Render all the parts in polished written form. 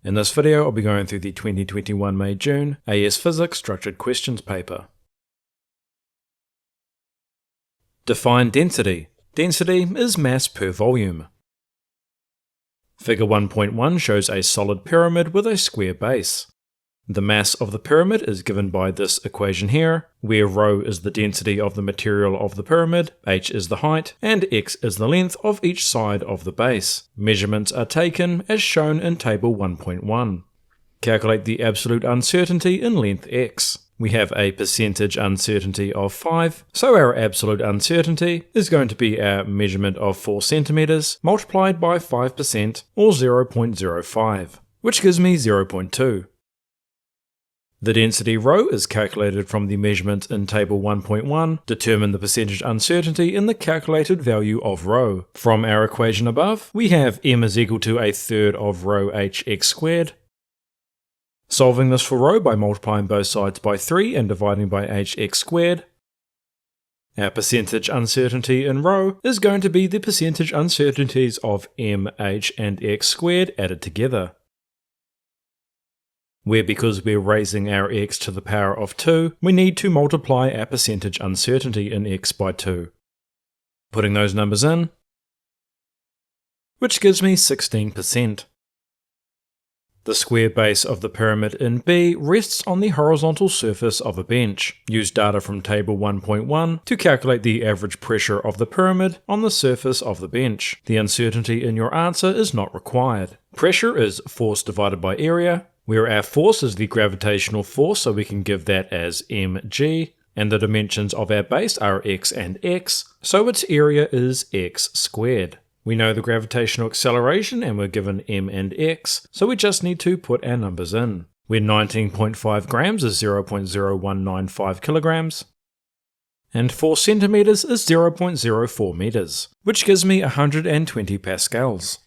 In this video, I'll be going through the 2021 May-June AS Physics Structured Questions paper. Define density. Density is mass per volume. Figure 1.1 shows a solid pyramid with a square base. The mass of the pyramid is given by this equation here, where ρ is the density of the material of the pyramid, h is the height, and x is the length of each side of the base. Measurements are taken as shown in table 1.1. Calculate the absolute uncertainty in length x. We have a percentage uncertainty of 5, so our absolute uncertainty is going to be our measurement of 4 centimeters multiplied by 5%, or 0.05, which gives me 0.2. The density ρ is calculated from the measurement in table 1.1. Determine the percentage uncertainty in the calculated value of ρ. From our equation above, we have m is equal to a third of ρh(x squared). Solving this for ρ by multiplying both sides by 3 and dividing by hx squared, our percentage uncertainty in ρ is going to be the percentage uncertainties of m, h, and x squared added together, where because we're raising our x to the power of 2, we need to multiply our percentage uncertainty in x by 2. Putting those numbers in, which gives me 16%. The square base of the pyramid in B rests on the horizontal surface of a bench. Use data from table 1.1 to calculate the average pressure of the pyramid on the surface of the bench. The uncertainty in your answer is not required. Pressure is force divided by area, where our force is the gravitational force, so we can give that as mg, and the dimensions of our base are x and x, so its area is x squared. We know the gravitational acceleration and we're given m and x, so we just need to put our numbers in, where 19.5 grams is 0.0195 kilograms, and 4 centimeters is 0.04 meters, which gives me 120 pascals.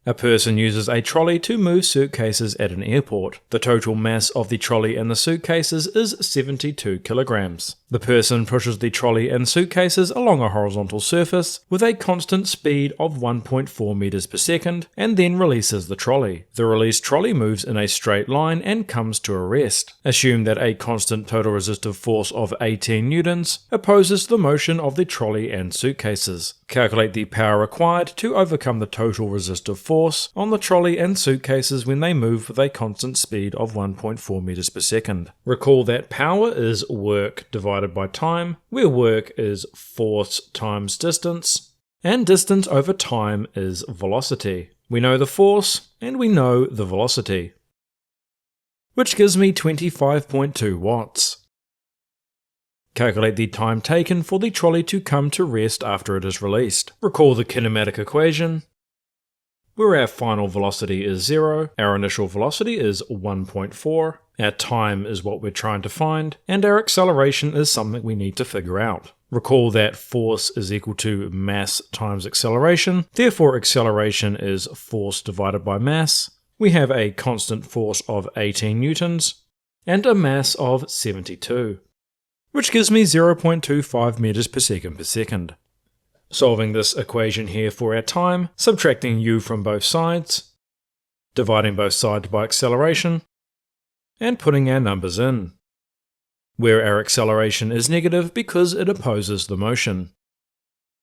A person uses a trolley to move suitcases at an airport. The total mass of the trolley and the suitcases is 72 kilograms. The person pushes the trolley and suitcases along a horizontal surface with a constant speed of 1.4 meters per second and then releases the trolley. The released trolley moves in a straight line and comes to a rest. Assume that a constant total resistive force of 18 newtons opposes the motion of the trolley and suitcases. Calculate the power required to overcome the total resistive force on the trolley and suitcases when they move with a constant speed of 1.4 meters per second. Recall that power is work divided by time, where work is force times distance, and distance over time is velocity. We know the force, and we know the velocity, which gives me 25.2 watts. Calculate the time taken for the trolley to come to rest after it is released. Recall the kinematic equation, where our final velocity is 0, our initial velocity is 1.4, our time is what we're trying to find, and our acceleration is something we need to figure out. Recall that force is equal to mass times acceleration, therefore acceleration is force divided by mass. We have a constant force of 18 newtons, and a mass of 72, which gives me 0.25 meters per second. Solving this equation here for our time, subtracting u from both sides, dividing both sides by acceleration, and putting our numbers in, where our acceleration is negative because it opposes the motion,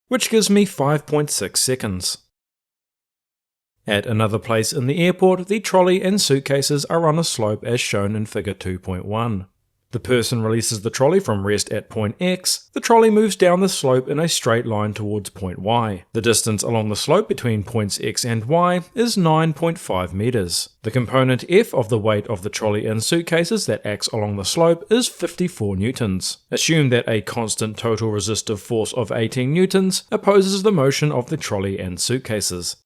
which gives me 5.6 seconds. At another place in the airport, the trolley and suitcases are on a slope as shown in figure 2.1. The person releases the trolley from rest at point X. The trolley moves down the slope in a straight line towards point Y. The distance along the slope between points X and Y is 9.5 meters. The component F of the weight of the trolley and suitcases that acts along the slope is 54 newtons. Assume that a constant total resistive force of 18 newtons opposes the motion of the trolley and suitcases.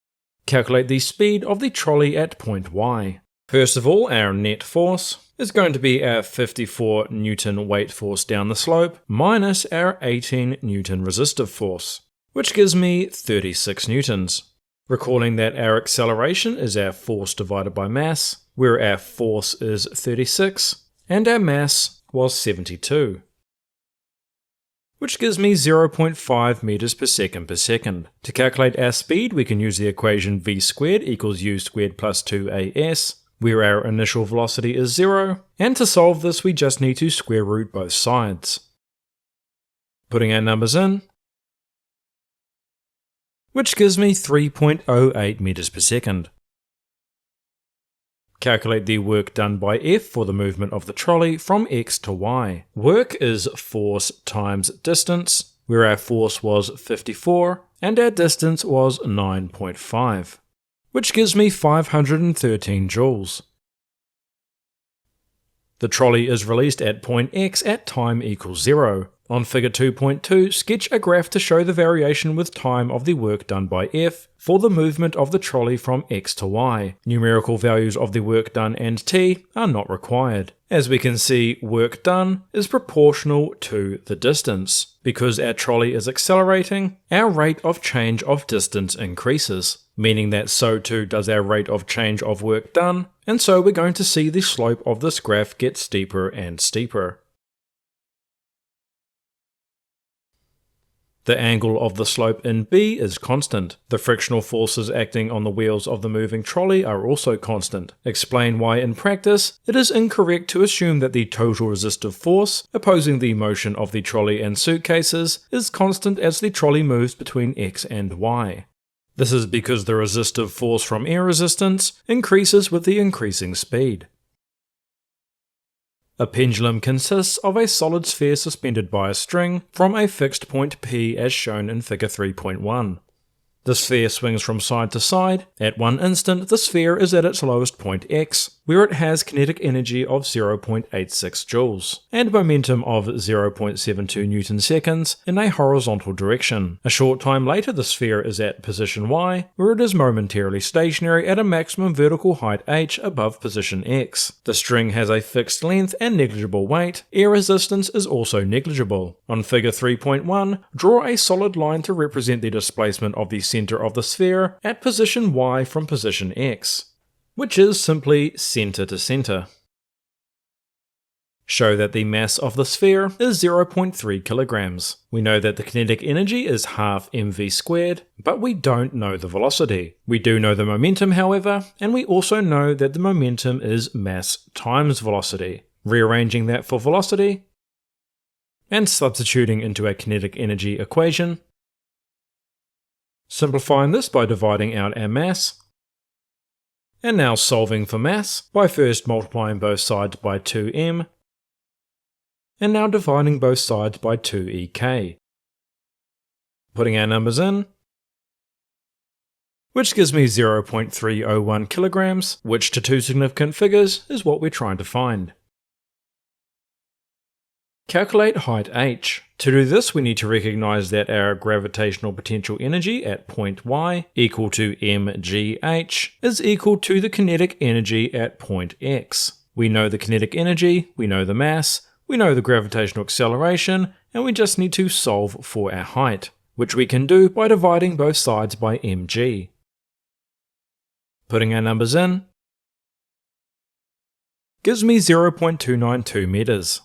Calculate the speed of the trolley at point Y. First of all, our net force is going to be our 54 Newton weight force down the slope minus our 18 Newton resistive force, which gives me 36 newtons. Recalling that our acceleration is our force divided by mass, where our force is 36 and our mass was 72. which gives me 0.5 meters per second. To calculate our speed, we can use the equation v squared equals u squared plus 2as, where our initial velocity is 0, and to solve this we just need to square root both sides. Putting our numbers in, which gives me 3.08 meters per second. Calculate the work done by F for the movement of the trolley from X to Y. Work is force times distance, where our force was 54 and our distance was 9.5, which gives me 513 joules. The trolley is released at point X at time equals 0. On figure 2.2, sketch a graph to show the variation with time of the work done by F for the movement of the trolley from X to Y. Numerical values of the work done and t are not required. As we can see, work done is proportional to the distance. Because our trolley is accelerating, our rate of change of distance increases, meaning that so too does our rate of change of work done, and so we're going to see the slope of this graph get steeper and steeper. The angle of the slope in B is constant. The frictional forces acting on the wheels of the moving trolley are also constant. Explain why in practice it is incorrect to assume that the total resistive force opposing the motion of the trolley and suitcases is constant as the trolley moves between X and Y. This is because the resistive force from air resistance increases with the increasing speed. A pendulum consists of a solid sphere suspended by a string from a fixed point P as shown in figure 3.1. The sphere swings from side to side. At one instant, the sphere is at its lowest point x, where it has kinetic energy of 0.86 joules, and momentum of 0.72 newton-seconds in a horizontal direction. A short time later, the sphere is at position y, where it is momentarily stationary at a maximum vertical height h above position x. The string has a fixed length and negligible weight. Air resistance is also negligible. On figure 3.1, draw a solid line to represent the displacement of the center of the sphere at position y from position x, which is simply center to center. Show that the mass of the sphere is 0.3 kilograms. We know that the kinetic energy is half mv squared, but we don't know the velocity. We do know the momentum, however, and we also know that the momentum is mass times velocity. Rearranging that for velocity, and substituting into a kinetic energy equation, simplifying this by dividing out our mass, and now solving for mass by first multiplying both sides by 2m, and now dividing both sides by 2ek. Putting our numbers in, which gives me 0.301 kilograms, which to two significant figures is what we're trying to find. Calculate height h. To do this, we need to recognize that our gravitational potential energy at point y equal to mgh is equal to the kinetic energy at point x. We know the kinetic energy, we know the mass, we know the gravitational acceleration, and we just need to solve for our height, which we can do by dividing both sides by mg. Putting our numbers in gives me 0.292 meters.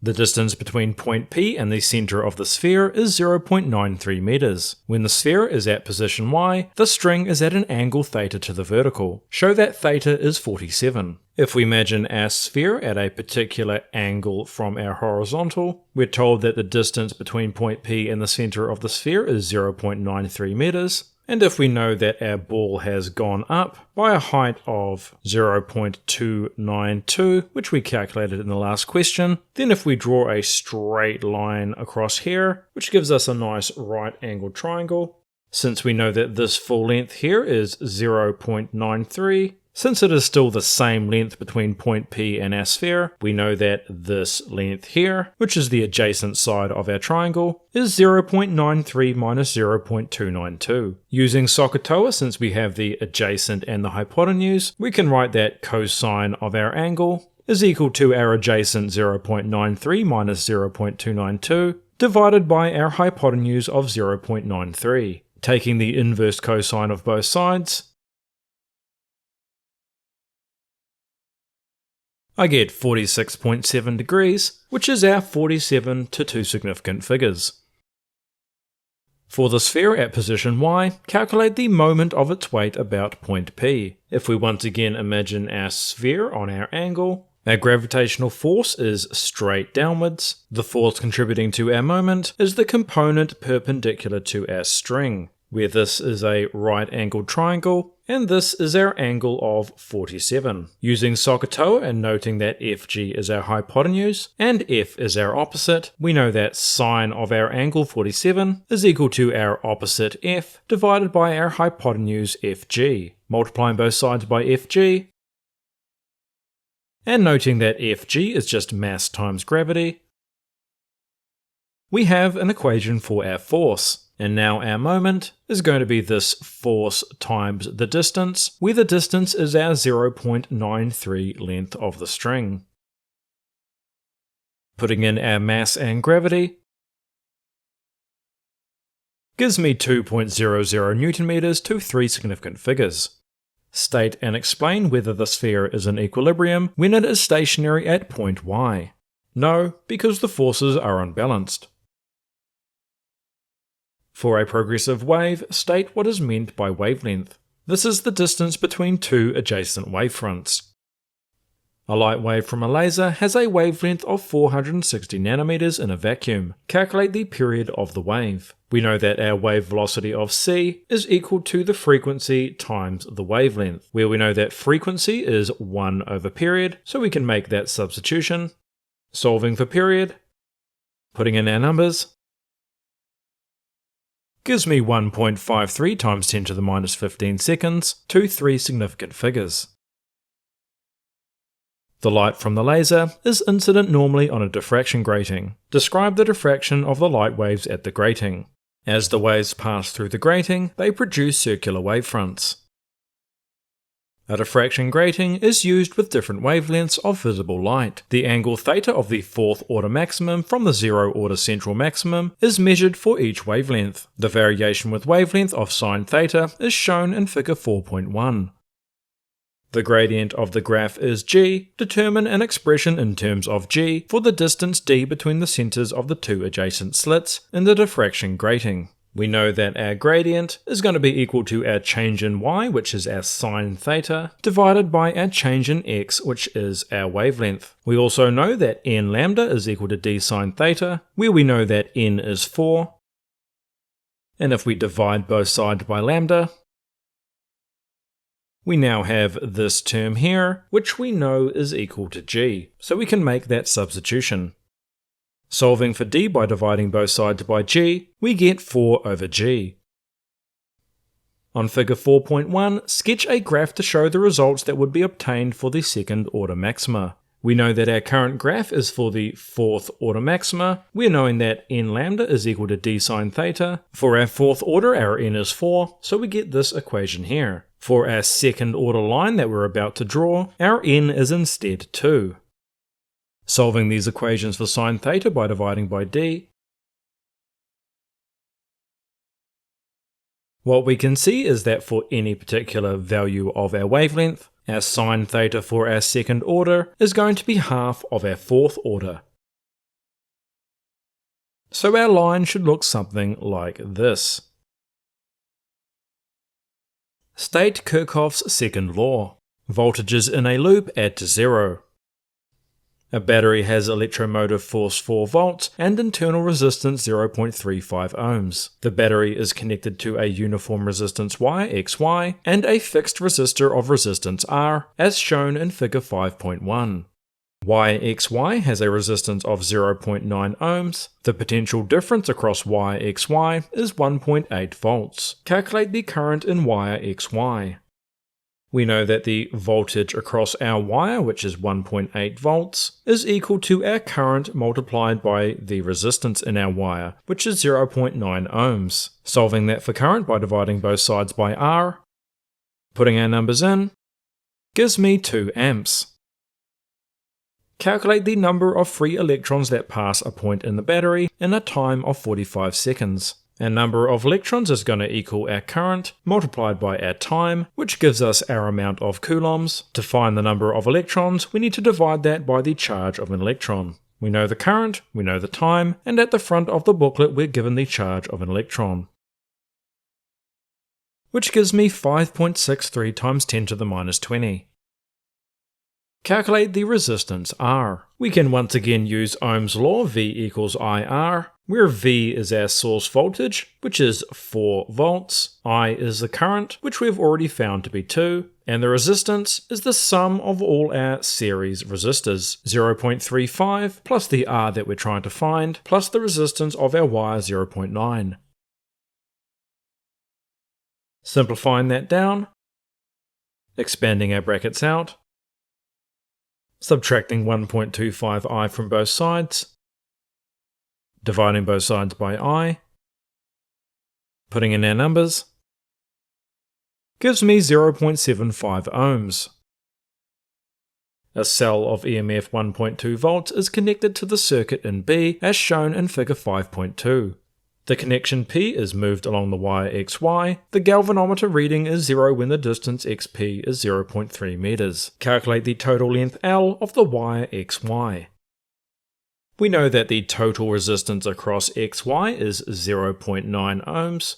The distance between point P and the center of the sphere is 0.93 meters. When the sphere is at position y, the string is at an angle theta to the vertical. Show that theta is 47. If we imagine our sphere at a particular angle from our horizontal, we're told that the distance between point P and the center of the sphere is 0.93 meters. And if we know that our ball has gone up by a height of 0.292, which we calculated in the last question, then if we draw a straight line across here, which gives us a nice right angled triangle, since we know that this full length here is 0.93, since it is still the same length between point P and our sphere, we know that this length here, which is the adjacent side of our triangle, is 0.93 minus 0.292. Using SOHCAHTOA, since we have the adjacent and the hypotenuse, we can write that cosine of our angle is equal to our adjacent 0.93 minus 0.292 divided by our hypotenuse of 0.93. Taking the inverse cosine of both sides, I get 46.7 degrees, which is our 47 to two significant figures. For the sphere at position y, calculate the moment of its weight about point P. If we once again imagine our sphere on our angle, our gravitational force is straight downwards. The force contributing to our moment is the component perpendicular to our string, where this is a right-angled triangle, and this is our angle of 47. Using SOHCAHTOA and noting that FG is our hypotenuse, and F is our opposite, we know that sine of our angle 47 is equal to our opposite F divided by our hypotenuse FG. Multiplying both sides by FG, and noting that Fg is just mass times gravity, we have an equation for our force. And now our moment is going to be this force times the distance, where the distance is our 0.93 length of the string. Putting in our mass and gravity gives me 2.00 Newton meters to three significant figures. State and explain whether the sphere is in equilibrium when it is stationary at point y. No, because the forces are unbalanced. For a progressive wave, state what is meant by wavelength. This is the distance between two adjacent wavefronts. A light wave from a laser has a wavelength of 460 nanometers in a vacuum. Calculate the period of the wave. We know that our wave velocity of c is equal to the frequency times the wavelength, where we know that frequency is 1 over period, so we can make that substitution. Solving for period, putting in our numbers, gives me 1.53 times 10 to the minus 15 seconds to three significant figures. The light from the laser is incident normally on a diffraction grating. Describe the diffraction of the light waves at the grating. As the waves pass through the grating, they produce circular wavefronts. A diffraction grating is used with different wavelengths of visible light. The angle theta of the fourth order maximum from the zero order central maximum is measured for each wavelength. The variation with wavelength of sine theta is shown in figure 4.1. The gradient of the graph is g. Determine an expression in terms of g for the distance d between the centers of the two adjacent slits in the diffraction grating. We know that our gradient is going to be equal to our change in y, which is our sine theta, divided by our change in x, which is our wavelength. We also know that n lambda is equal to d sine theta, where we know that n is 4. And if we divide both sides by lambda, we now have this term here, which we know is equal to g. So we can make that substitution. Solving for d by dividing both sides by g, we get 4 over g. On figure 4.1, sketch a graph to show the results that would be obtained for the second order maxima. We know that our current graph is for the fourth order maxima. We're knowing that n lambda is equal to d sine theta. For our fourth order, our n is 4, so we get this equation here. For our second order line that we're about to draw, our n is instead 2. Solving these equations for sine theta by dividing by d, what we can see is that for any particular value of our wavelength, our sine theta for our second order is going to be half of our fourth order. So our line should look something like this. State Kirchhoff's second law. Voltages in a loop add to zero. A battery has electromotive force 4 volts and internal resistance 0.35 ohms. The battery is connected to a uniform resistance Y, XY, and a fixed resistor of resistance R, as shown in figure 5.1. YXY has a resistance of 0.9 ohms. The potential difference across YXY is 1.8 volts. Calculate the current in wire XY. We know that the voltage across our wire, which is 1.8 volts, is equal to our current multiplied by the resistance in our wire, which is 0.9 ohms. Solving that for current by dividing both sides by R, putting our numbers in, gives me 2 amps. Calculate the number of free electrons that pass a point in the battery in a time of 45 seconds. Our number of electrons is going to equal our current multiplied by our time, which gives us our amount of coulombs. To find the number of electrons, we need to divide that by the charge of an electron. We know the current, we know the time, and at the front of the booklet we're given the charge of an electron, which gives me 5.63 times 10 to the minus 20. Calculate the resistance R. We can once again use Ohm's law, V equals IR, where V is our source voltage, which is 4 volts, I is the current, which we've already found to be 2, and the resistance is the sum of all our series resistors, 0.35 plus the R that we're trying to find, plus the resistance of our wire, 0.9. Simplifying that down, expanding our brackets out, subtracting 1.25i from both sides, dividing both sides by I, putting in our numbers, gives me 0.75 ohms. A cell of EMF 1.2 volts is connected to the circuit in B as shown in figure 5.2. The connection P is moved along the wire XY. The galvanometer reading is 0 when the distance XP is 0.3 meters. Calculate the total length L of the wire XY. We know that the total resistance across XY is 0.9 ohms.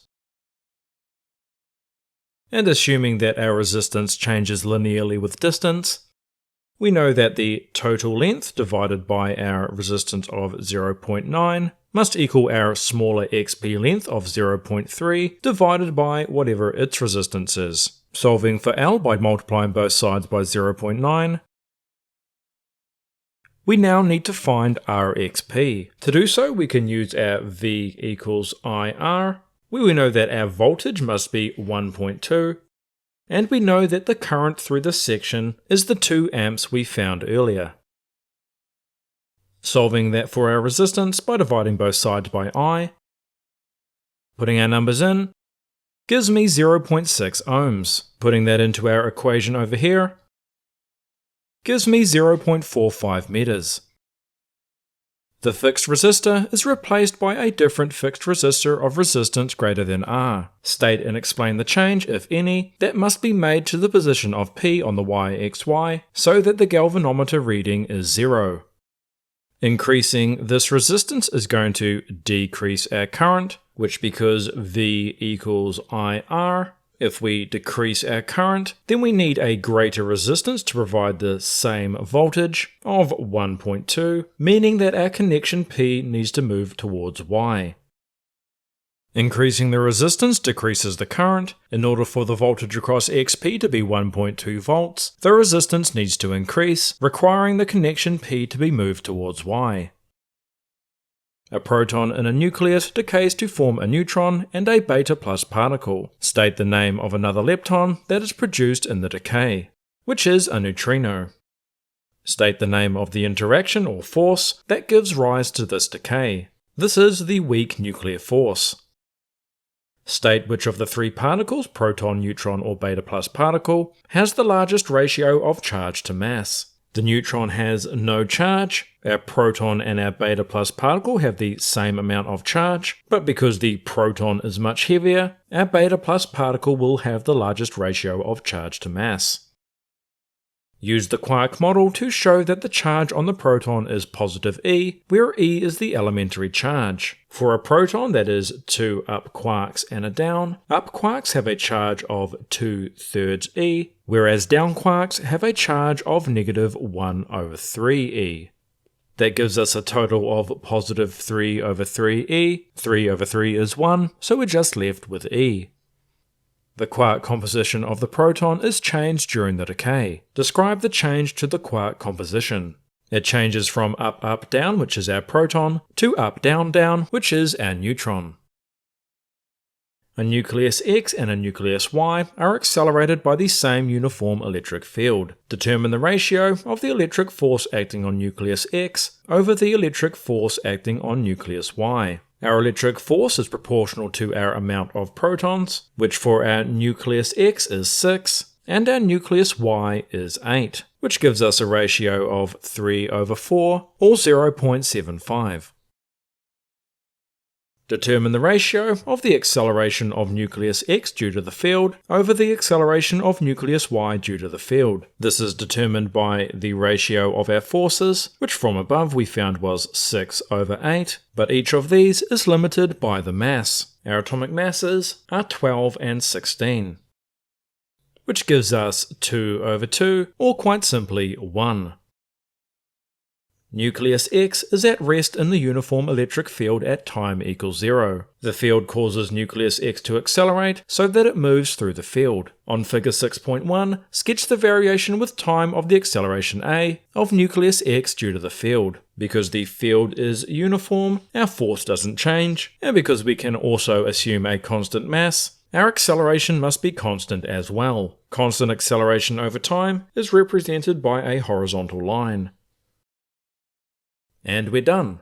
And assuming that our resistance changes linearly with distance, we know that the total length divided by our resistance of 0.9 must equal our smaller XP length of 0.3 divided by whatever its resistance is. Solving for L by multiplying both sides by 0.9, we now need to find RXP. To do so, we can use our V equals IR, where we know that our voltage must be 1.2, and we know that the current through this section is the 2 amps we found earlier. Solving that for our resistance by dividing both sides by I, putting our numbers in, gives me 0.6 ohms. Putting that into our equation over here, gives me 0.45 meters. The fixed resistor is replaced by a different fixed resistor of resistance greater than R. State and explain the change, if any, that must be made to the position of P on the wire XY so that the galvanometer reading is 0. Increasing this resistance is going to decrease our current, which because V equals IR, if we decrease our current, then we need a greater resistance to provide the same voltage of 1.2, meaning that our connection P needs to move towards Y. Increasing the resistance decreases the current. In order for the voltage across XP to be 1.2 volts, the resistance needs to increase, requiring the connection P to be moved towards Y. A proton in a nucleus decays to form a neutron and a beta plus particle. State the name of another lepton that is produced in the decay, which is a neutrino. State the name of the interaction or force that gives rise to this decay. This is the weak nuclear force. State which of the 3 particles, proton, neutron, or beta plus particle, has the largest ratio of charge to mass. The neutron has no charge, our proton and our beta plus particle have the same amount of charge, but because the proton is much heavier, our beta plus particle will have the largest ratio of charge to mass. Use the quark model to show that the charge on the proton is positive E, where E is the elementary charge. For a proton that is 2 up quarks and a down, up quarks have a charge of 2/3 E, whereas down quarks have a charge of negative 1/3 E. That gives us a total of positive 3/3 E. 3/3 is 1, so we're just left with E. The quark composition of the proton is changed during the decay. Describe the change to the quark composition. It changes from up down, which is our proton, to up down down, which is our neutron. A nucleus X and a nucleus Y are accelerated by the same uniform electric field. Determine the ratio of the electric force acting on nucleus X over the electric force acting on nucleus Y. Our electric force is proportional to our amount of protons, which for our nucleus X is 6, and our nucleus Y is 8, which gives us a ratio of 3/4, or 0.75. Determine the ratio of the acceleration of nucleus x due to the field over the acceleration of nucleus y due to the field. This is determined by the ratio of our forces, which from above we found was 6/8, but each of these is limited by the mass. Our atomic masses are 12 and 16, which gives us 2/2, or quite simply 1. Nucleus X is at rest in the uniform electric field at time equals 0. The field causes nucleus X to accelerate so that it moves through the field. On figure 6.1, sketch the variation with time of the acceleration A of nucleus X due to the field. Because the field is uniform, our force doesn't change, and because we can also assume a constant mass, our acceleration must be constant as well. Constant acceleration over time is represented by a horizontal line. And we're done.